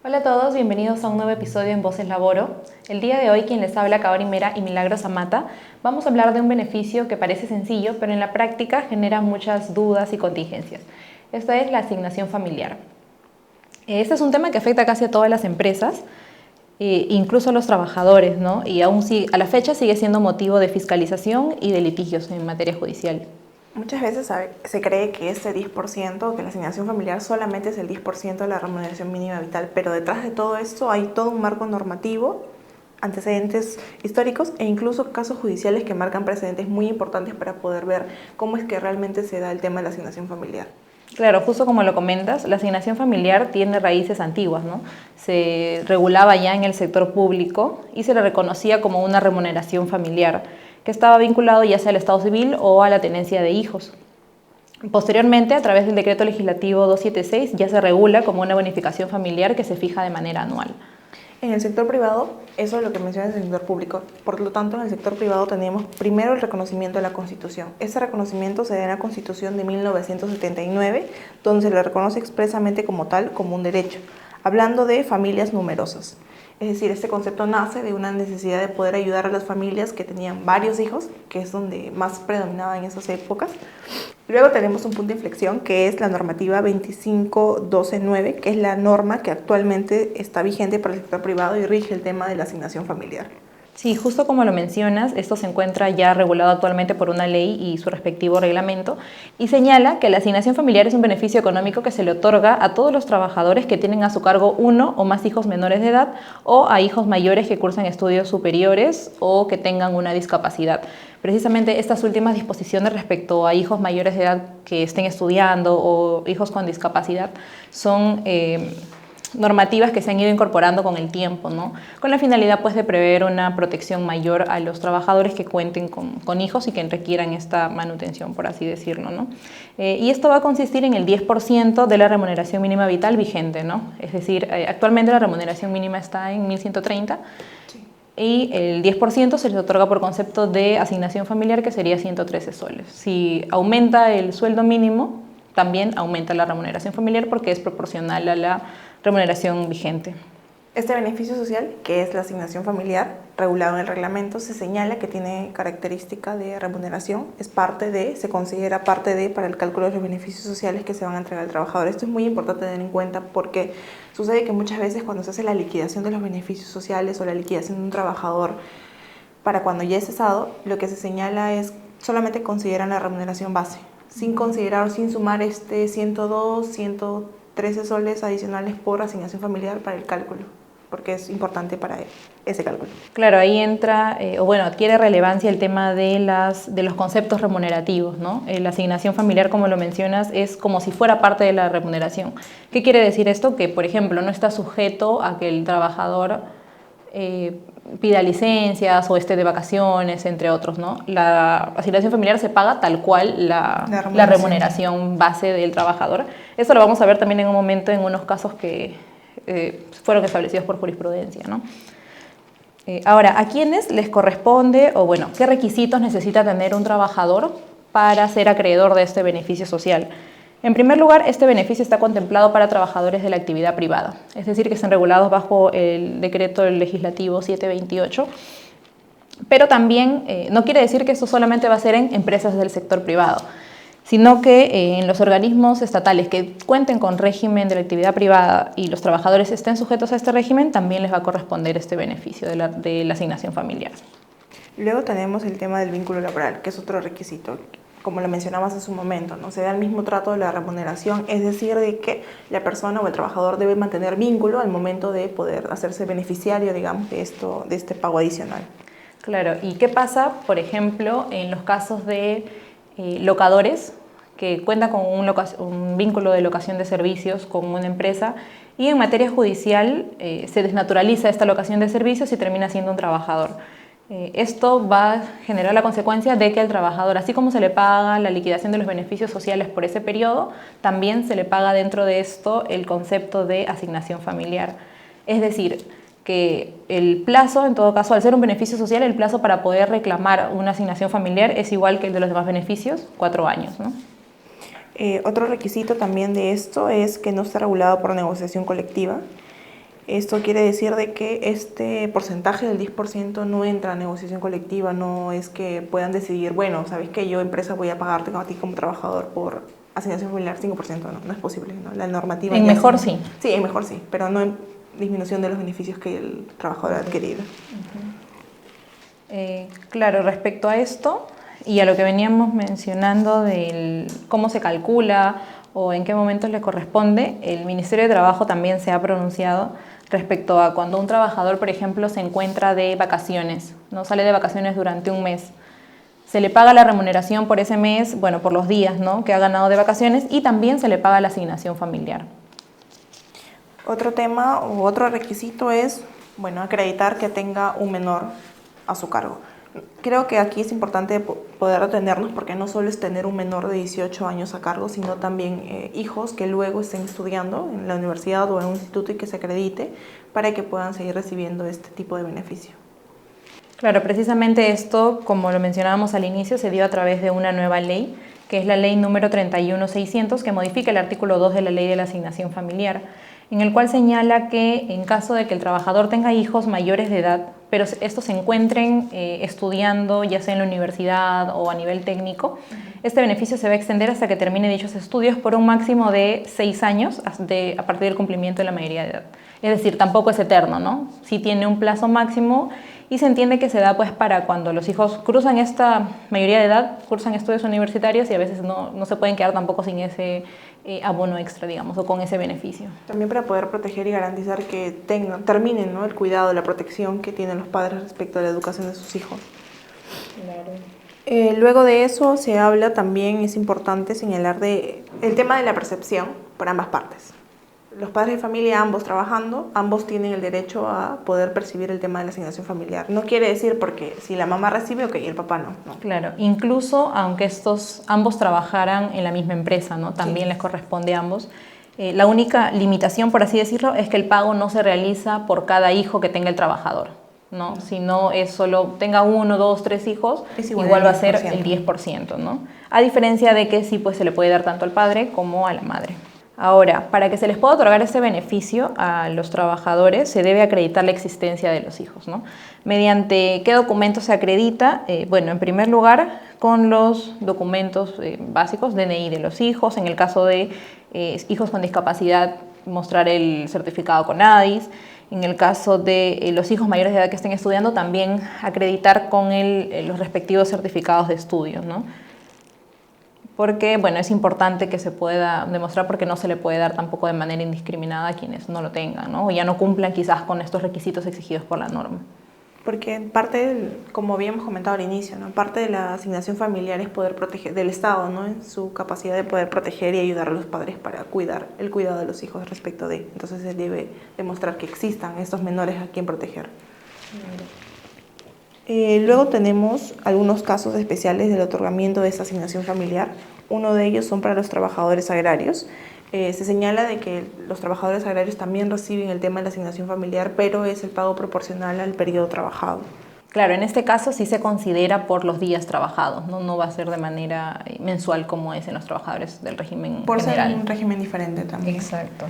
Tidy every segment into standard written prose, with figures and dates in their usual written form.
Hola a todos, bienvenidos a un nuevo episodio en Voces Laboro. El día de hoy quien les habla, Kaori Mera y Milagros Amata, vamos a hablar de un beneficio que parece sencillo, pero en la práctica genera muchas dudas y contingencias. Esta es la asignación familiar. Este es un tema que afecta casi a todas las empresas, incluso a los trabajadores, ¿no? Y aún a la fecha sigue siendo motivo de fiscalización y de litigios en materia judicial. Muchas veces se cree que este 10%, que la asignación familiar solamente es el 10% de la remuneración mínima vital, pero detrás de todo esto hay todo un marco normativo, antecedentes históricos e incluso casos judiciales que marcan precedentes muy importantes para poder ver cómo es que realmente se da el tema de la asignación familiar. Claro, justo como lo comentas, la asignación familiar tiene raíces antiguas, ¿no? Se regulaba ya en el sector público y se le reconocía como una remuneración familiar, que estaba vinculado ya sea al estado civil o a la tenencia de hijos. Posteriormente, a través del decreto legislativo 276, ya se regula como una bonificación familiar que se fija de manera anual. En el sector privado, eso es lo que mencionas en el sector público. Por lo tanto, en el sector privado tenemos primero el reconocimiento de la Constitución. Ese reconocimiento se da en la Constitución de 1979, donde se le reconoce expresamente como tal, como un derecho, hablando de familias numerosas. Es decir, este concepto nace de una necesidad de poder ayudar a las familias que tenían varios hijos, que es donde más predominaba en esas épocas. Luego tenemos un punto de inflexión que es la normativa 25129, que es la norma que actualmente está vigente para el sector privado y rige el tema de la asignación familiar. Sí, justo como lo mencionas, esto se encuentra ya regulado actualmente por una ley y su respectivo reglamento y señala que la asignación familiar es un beneficio económico que se le otorga a todos los trabajadores que tienen a su cargo uno o más hijos menores de edad o a hijos mayores que cursan estudios superiores o que tengan una discapacidad. Precisamente estas últimas disposiciones respecto a hijos mayores de edad que estén estudiando o hijos con discapacidad son normativas que se han ido incorporando con el tiempo, ¿no? Con la finalidad pues, de prever una protección mayor a los trabajadores que cuenten con hijos y que requieran esta manutención, por así decirlo, ¿no? Y esto va a consistir en el 10% de la remuneración mínima vital vigente, ¿no? Es decir, actualmente la remuneración mínima está en 1.130 y el 10% se les otorga por concepto de asignación familiar, que sería 113 soles. Si aumenta el sueldo mínimo, también aumenta la remuneración familiar porque es proporcional a la remuneración vigente. Este beneficio social, que es la asignación familiar, regulado en el reglamento, se señala que tiene característica de remuneración, se considera parte de para el cálculo de los beneficios sociales que se van a entregar al trabajador. Esto es muy importante tener en cuenta porque sucede que muchas veces cuando se hace la liquidación de los beneficios sociales o la liquidación de un trabajador para cuando ya es cesado, lo que se señala es solamente consideran la remuneración base, sin considerar o sin sumar 102, 113 soles adicionales por asignación familiar para el cálculo, porque es importante para ese cálculo. Claro, ahí entra, adquiere relevancia el tema de los conceptos remunerativos, ¿no? La asignación familiar, como lo mencionas, es como si fuera parte de la remuneración. ¿Qué quiere decir esto? Que, por ejemplo, no está sujeto a que el trabajador pida licencias o esté de vacaciones, entre otros, ¿no? La asignación familiar se paga tal cual la remuneración base del trabajador. Esto lo vamos a ver también en un momento en unos casos que fueron establecidos por jurisprudencia, ¿no? Ahora, ¿a quiénes les corresponde qué requisitos necesita tener un trabajador para ser acreedor de este beneficio social? En primer lugar, este beneficio está contemplado para trabajadores de la actividad privada, es decir, que están regulados bajo el decreto legislativo 728, pero también no quiere decir que esto solamente va a ser en empresas del sector privado, sino que en los organismos estatales que cuenten con régimen de la actividad privada y los trabajadores estén sujetos a este régimen, también les va a corresponder este beneficio de la asignación familiar. Luego tenemos el tema del vínculo laboral, que es otro requisito. Como lo mencionabas hace un momento, ¿no? Se da el mismo trato de la remuneración, es decir, de que la persona o el trabajador debe mantener vínculo al momento de poder hacerse beneficiario, digamos, de este pago adicional. Claro, ¿y qué pasa, por ejemplo, en los casos de locadores que cuentan con un vínculo de locación de servicios con una empresa y en materia judicial se desnaturaliza esta locación de servicios y termina siendo un trabajador? Esto va a generar la consecuencia de que al trabajador, así como se le paga la liquidación de los beneficios sociales por ese periodo, también se le paga dentro de esto el concepto de asignación familiar. Es decir, que el plazo, en todo caso, al ser un beneficio social, el plazo para poder reclamar una asignación familiar es igual que el de los demás beneficios, 4 años, ¿no? Otro requisito también de esto es que no está regulado por negociación colectiva. Esto quiere decir de que este porcentaje del 10% no entra a negociación colectiva, no es que puedan decidir, bueno, sabes que yo empresa voy a pagarte a ti como trabajador por asignación familiar 5%, no es posible, ¿no? La normativa... En mejor sí. Sí, en mejor sí, pero no en disminución de los beneficios que el trabajador ha adquirido. Claro, respecto a esto y a lo que veníamos mencionando del cómo se calcula o en qué momentos le corresponde, el Ministerio de Trabajo también se ha pronunciado respecto a cuando un trabajador, por ejemplo, se encuentra de vacaciones, no sale de vacaciones durante un mes. Se le paga la remuneración por ese mes, bueno, por los días, ¿no?, que ha ganado de vacaciones, y también se le paga la asignación familiar. Otro tema u otro requisito es, bueno, acreditar que tenga un menor a su cargo. Creo que aquí es importante poder atendernos porque no solo es tener un menor de 18 años a cargo, sino también hijos que luego estén estudiando en la universidad o en un instituto y que se acredite para que puedan seguir recibiendo este tipo de beneficio. Claro, precisamente esto, como lo mencionábamos al inicio, se dio a través de una nueva ley, que es la ley número 31600, que modifica el artículo 2 de la ley de la asignación familiar, en el cual señala que en caso de que el trabajador tenga hijos mayores de edad, pero estos se encuentren estudiando, ya sea en la universidad o a nivel técnico, este beneficio se va a extender hasta que termine dichos estudios por un máximo de 6 años a partir del cumplimiento de la mayoría de edad. Es decir, tampoco es eterno, ¿no? Sí tiene un plazo máximo y se entiende que se da pues para cuando los hijos cruzan esta mayoría de edad, cursan estudios universitarios y a veces no se pueden quedar tampoco sin ese abono extra, digamos, o con ese beneficio. También para poder proteger y garantizar que terminen, ¿no?, el cuidado, la protección que tienen los padres respecto a la educación de sus hijos. Claro. Luego de eso se habla también, es importante señalar el tema de la percepción por ambas partes. Los padres de familia, ambos trabajando, ambos tienen el derecho a poder percibir el tema de la asignación familiar. No quiere decir porque si la mamá recibe, ok, el papá no. Claro, incluso aunque ambos trabajaran en la misma empresa, ¿no?, también sí, les corresponde a ambos. La única limitación, por así decirlo, es que el pago no se realiza por cada hijo que tenga el trabajador, ¿no? Si no es solo tenga 1, 2, 3 hijos, igual va a ser el 10%, ¿no? A diferencia de que sí, pues se le puede dar tanto al padre como a la madre. Ahora, para que se les pueda otorgar este beneficio a los trabajadores, se debe acreditar la existencia de los hijos, ¿no? ¿Mediante qué documentos se acredita? Bueno, en primer lugar, con los documentos básicos, DNI de los hijos. En el caso de hijos con discapacidad, mostrar el certificado CONADIS. En el caso de los hijos mayores de edad que estén estudiando, también acreditar con los respectivos certificados de estudio, ¿no? Porque, bueno, es importante que se pueda demostrar porque no se le puede dar tampoco de manera indiscriminada a quienes no lo tengan, ¿no? O ya no cumplan quizás con estos requisitos exigidos por la norma. Porque parte, como habíamos comentado al inicio, ¿no?, parte de la asignación familiar es poder proteger del Estado, ¿no?, en su capacidad de poder proteger y ayudar a los padres para el cuidado de los hijos respecto de. Entonces se debe demostrar que existan estos menores a quien proteger. Luego tenemos algunos casos especiales del otorgamiento de esta asignación familiar. Uno de ellos son para los trabajadores agrarios. Se señala de que los trabajadores agrarios también reciben el tema de la asignación familiar, pero es el pago proporcional al periodo trabajado. Claro, en este caso sí se considera por los días trabajados, no va a ser de manera mensual como es en los trabajadores del régimen por general. Por ser un régimen diferente también. Exacto.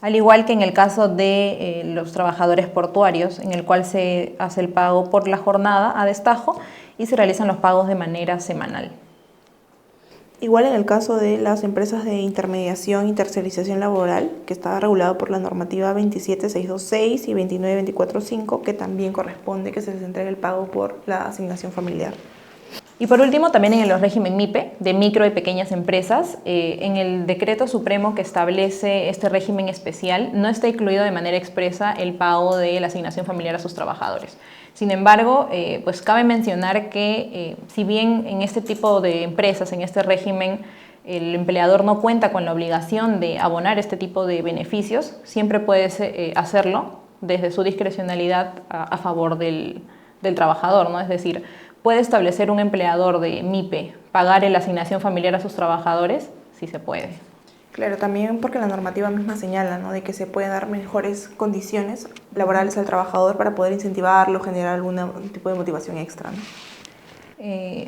Al igual que en el caso de los trabajadores portuarios, en el cual se hace el pago por la jornada a destajo y se realizan los pagos de manera semanal. Igual en el caso de las empresas de intermediación y tercerización laboral, que está regulado por la normativa 27626 y 29245, que también corresponde que se les entregue el pago por la asignación familiar. Y por último, también en el régimen MIPE, de micro y pequeñas empresas, en el decreto supremo que establece este régimen especial, no está incluido de manera expresa el pago de la asignación familiar a sus trabajadores. Sin embargo, pues cabe mencionar que si bien en este tipo de empresas, en este régimen, el empleador no cuenta con la obligación de abonar este tipo de beneficios, siempre puede hacerlo desde su discrecionalidad a favor del trabajador, ¿no? Es decir, ¿puede establecer un empleador de MIPE pagar la asignación familiar a sus trabajadores? Sí se puede. Claro, también porque la normativa misma señala, ¿no?, de que se pueden dar mejores condiciones laborales al trabajador para poder incentivarlo, generar algún tipo de motivación extra, ¿no?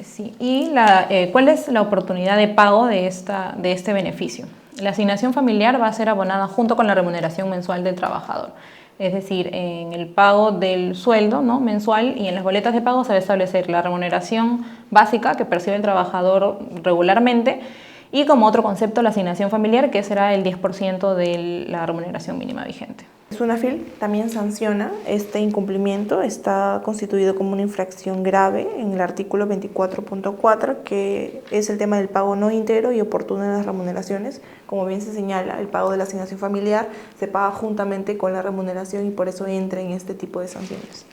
Sí. ¿Y cuál es la oportunidad de pago de este beneficio? La asignación familiar va a ser abonada junto con la remuneración mensual del trabajador. Es decir, en el pago del sueldo, ¿no?, mensual, y en las boletas de pago se va a establecer la remuneración básica que percibe el trabajador regularmente, y como otro concepto la asignación familiar, que será el 10% de la remuneración mínima vigente. SUNAFIL también sanciona este incumplimiento, está constituido como una infracción grave en el artículo 24.4, que es el tema del pago no íntegro y oportuno de las remuneraciones. Como bien se señala, el pago de la asignación familiar se paga juntamente con la remuneración y por eso entra en este tipo de sanciones.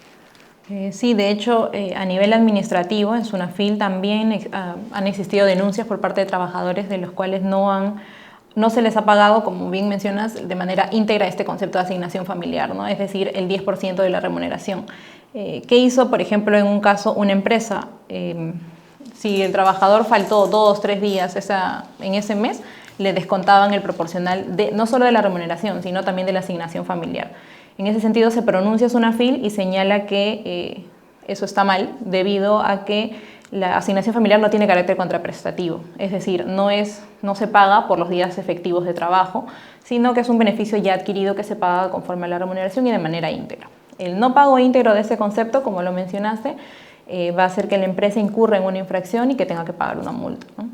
Sí, de hecho, a nivel administrativo, en SUNAFIL también han existido denuncias por parte de trabajadores de los cuales no se les ha pagado, como bien mencionas, de manera íntegra este concepto de asignación familiar, ¿no? Es decir, el 10% de la remuneración. ¿Qué hizo, por ejemplo, en un caso una empresa? Si el trabajador faltó 2, 3 días en ese mes, le descontaban el proporcional no solo de la remuneración, sino también de la asignación familiar. En ese sentido se pronuncia SUNAFIL y señala que eso está mal debido a que la asignación familiar no tiene carácter contraprestativo, es decir, no se paga por los días efectivos de trabajo, sino que es un beneficio ya adquirido que se paga conforme a la remuneración y de manera íntegra. El no pago íntegro de ese concepto, como lo mencionaste, va a hacer que la empresa incurra en una infracción y que tenga que pagar una multa, ¿no?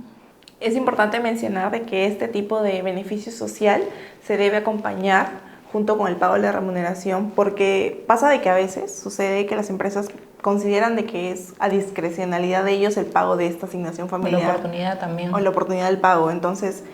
Es importante mencionar de que este tipo de beneficio social se debe acompañar junto con el pago de la remuneración, porque pasa de que a veces sucede que las empresas consideran de que es a discrecionalidad de ellos el pago de esta asignación familiar. O la oportunidad también. O la oportunidad del pago. Entonces,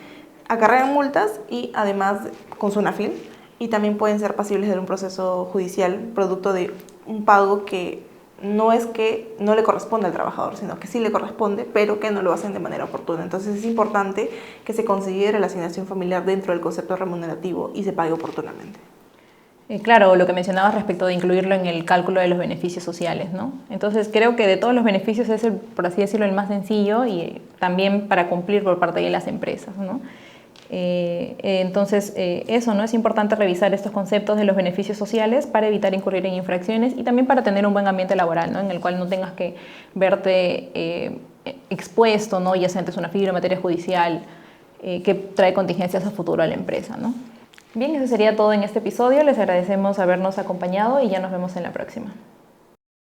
acarrean multas y además con SUNAFIL, y también pueden ser pasibles de un proceso judicial producto de un pago que no es que no le corresponde al trabajador, sino que sí le corresponde, pero que no lo hacen de manera oportuna. Entonces es importante que se considere la asignación familiar dentro del concepto remunerativo y se pague oportunamente. Claro, lo que mencionabas respecto de incluirlo en el cálculo de los beneficios sociales, ¿no? Entonces creo que de todos los beneficios es, por así decirlo, el más sencillo y también para cumplir por parte de las empresas, ¿no? Entonces, eso, ¿no? Es importante revisar estos conceptos de los beneficios sociales para evitar incurrir en infracciones y también para tener un buen ambiente laboral, ¿no?, en el cual no tengas que verte expuesto, ¿no?, ya sea ante una fibra, materia judicial, que trae contingencias a futuro a la empresa, ¿no? Bien, eso sería todo en este episodio. Les agradecemos habernos acompañado y ya nos vemos en la próxima.